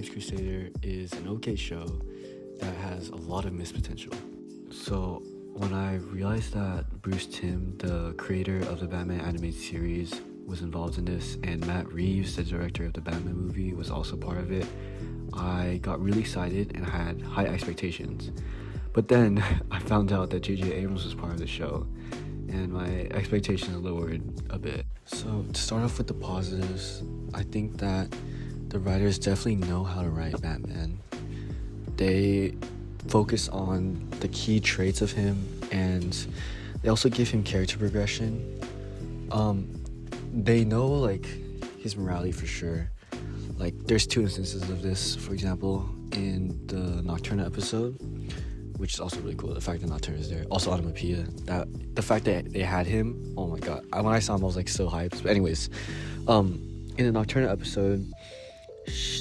Capes Crusader is an okay show that has a lot of missed potential. So when I realized that Bruce Timm, the creator of the Batman animated series, was involved in this, and Matt Reeves, the director of the Batman movie, was also part of it, I got really excited and had high expectations. But then I found out that J.J. Abrams was part of the show, and my expectations lowered a bit. So to start off with the positives, I think that the writers definitely know how to write Batman. They focus on the key traits of him, and they also give him character progression. They know like his morality for sure. Like there's two instances of this. For example, in the Nocturna episode, which is also really cool. The fact that Nocturna is there. Also Onomatopoeia. The fact that they had him. Oh my god. When I saw him, I was like so hyped. But anyways, in the Nocturna episode,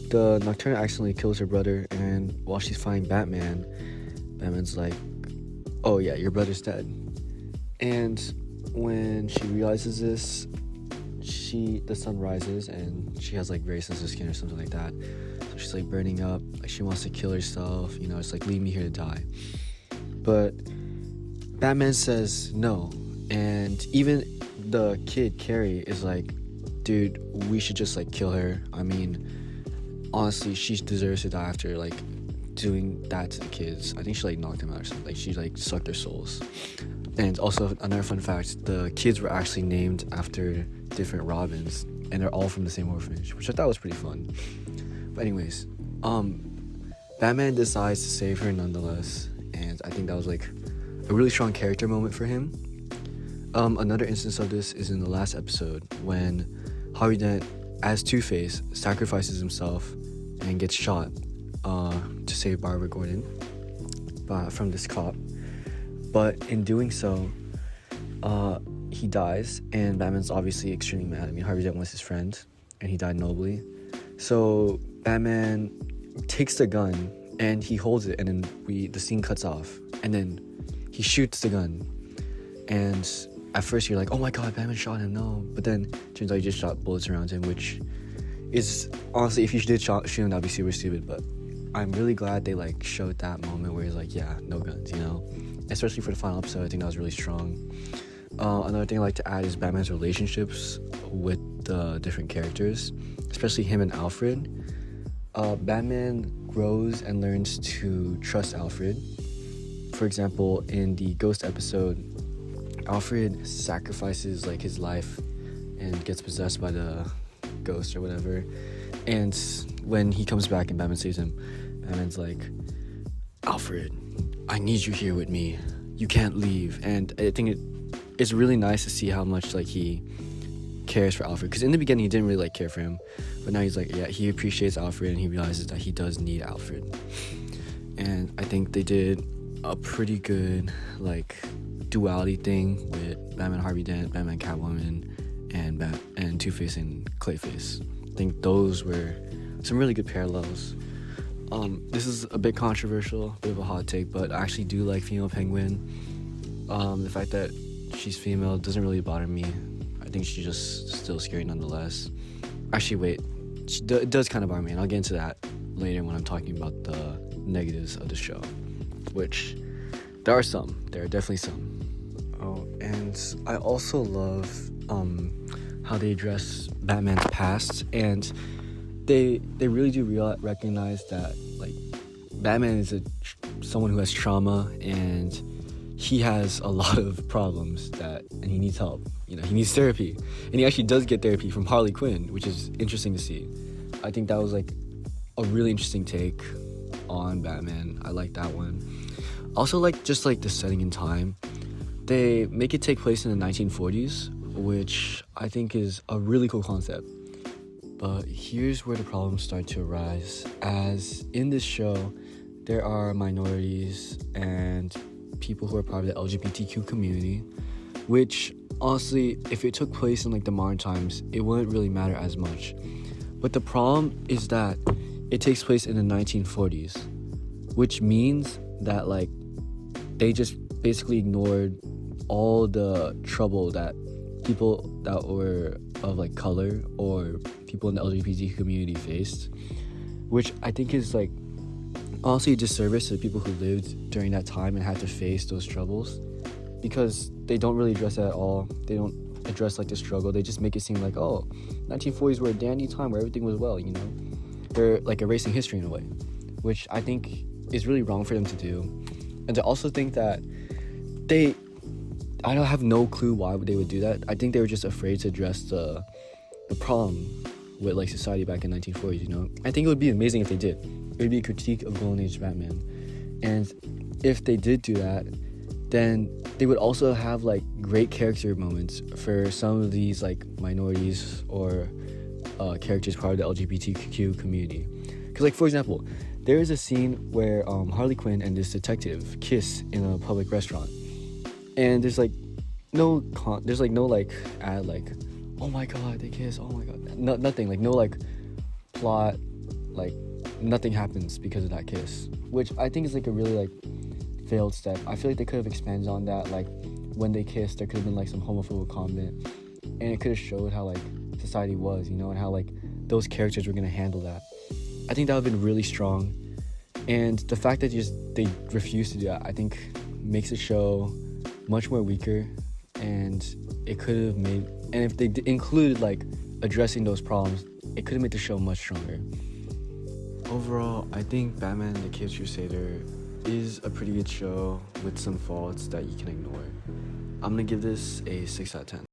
the Nocturna accidentally kills her brother, and while she's fighting Batman, Batman's like, "Oh yeah, your brother's dead." And when she realizes this, the sun rises and she has like very sensitive skin or something like that. So she's like burning up, like she wants to kill herself, it's like leave me here to die. But Batman says no, and even the kid Carrie is like, dude, we should just like kill her. I mean, honestly, she deserves to die after like doing that to the kids. I think she like knocked them out or something. Like she like sucked their souls. And also another fun fact, the kids were actually named after different Robins, and they're all from the same orphanage, which I thought was pretty fun. But anyways, Batman decides to save her nonetheless, and I think that was like a really strong character moment for him. Another instance of this is in the last episode when Harvey Dent, as Two-Face, sacrifices himself and gets shot to save Barbara Gordon from this cop. But in doing so, he dies, and Batman's obviously extremely mad. I mean, Harvey Dent was his friend, and he died nobly. So Batman takes the gun, and he holds it, and then the scene cuts off. And then he shoots the gun. And at first you're like, oh my god, Batman shot him, no. But then turns out he just shot bullets around him, which is, honestly, if you did shoot him, that'd be super stupid. But I'm really glad they like showed that moment where he's like, yeah, no guns, Especially for the final episode, I think that was really strong. Another thing I like to add is Batman's relationships with the different characters, especially him and Alfred. Batman grows and learns to trust Alfred. For example, in the Ghost episode, Alfred sacrifices like his life and gets possessed by the ghost or whatever. And when he comes back and Batman saves him, Batman's like, Alfred, I need you here with me. You can't leave. And I think it's really nice to see how much like he cares for Alfred, because in the beginning he didn't really like care for him, but now he's like, yeah, he appreciates Alfred and he realizes that he does need Alfred. And I think they did a pretty good like duality thing with Batman Harvey Dent, Batman Catwoman, and Two-Face and Clayface. I think those were some really good parallels. This is a bit controversial, a bit of a hot take, but I actually do like female Penguin. The fact that she's female doesn't really bother me. I think she's just still scary nonetheless. Actually, wait, it does kind of bother me, and I'll get into that later when I'm talking about the negatives of the show, which there are definitely some. Oh, and I also love how they address Batman's past, and they really do recognize that like Batman is someone who has trauma, and he has a lot of problems and he needs help. He needs therapy, and he actually does get therapy from Harley Quinn, which is interesting to see. I think that was like a really interesting take on Batman. I like that one. Also, like just like the setting in time, they make it take place in the 1940s, which I think is a really cool concept. But here's where the problems start to arise, as in this show, there are minorities and people who are part of the LGBTQ community, which honestly, if it took place in like the modern times, it wouldn't really matter as much. But the problem is that it takes place in the 1940s, which means that like they just basically ignored all the trouble that people that were of like color or people in the LGBT community faced. which I think is like honestly a disservice to the people who lived during that time and had to face those troubles, because they don't really address that at all. They don't address like the struggle. They just make it seem like, oh, 1940s were a dandy time where everything was well, you know. They're like erasing history in a way, which I think is really wrong for them to do. And to also think that I don't have no clue why they would do that. I think they were just afraid to address the problem with like society back in 1940s, you know. I think it would be amazing if they did. It would be a critique of Golden Age Batman. And if they did do that, then they would also have like great character moments for some of these like minorities or characters part of the LGBTQ community. Because like, for example, there is a scene where Harley Quinn and this detective kiss in a public restaurant, and there's like no ad like, oh my god they kiss, oh my god, nothing, like no like plot, like nothing happens because of that kiss, which I think is like a really like failed step. I feel like they could have expanded on that, like when they kissed there could have been like some homophobic comment, and it could have showed how like society was, you know, and how like those characters were gonna handle that. I think that would have been really strong. And the fact that they refuse to do that, I think makes the show much more weaker. And it could have made, and if they included like addressing those problems, it could have made the show much stronger. Overall, I think Batman the Caped Crusader is a pretty good show with some faults that you can ignore. I'm gonna give this a 6 out of 10.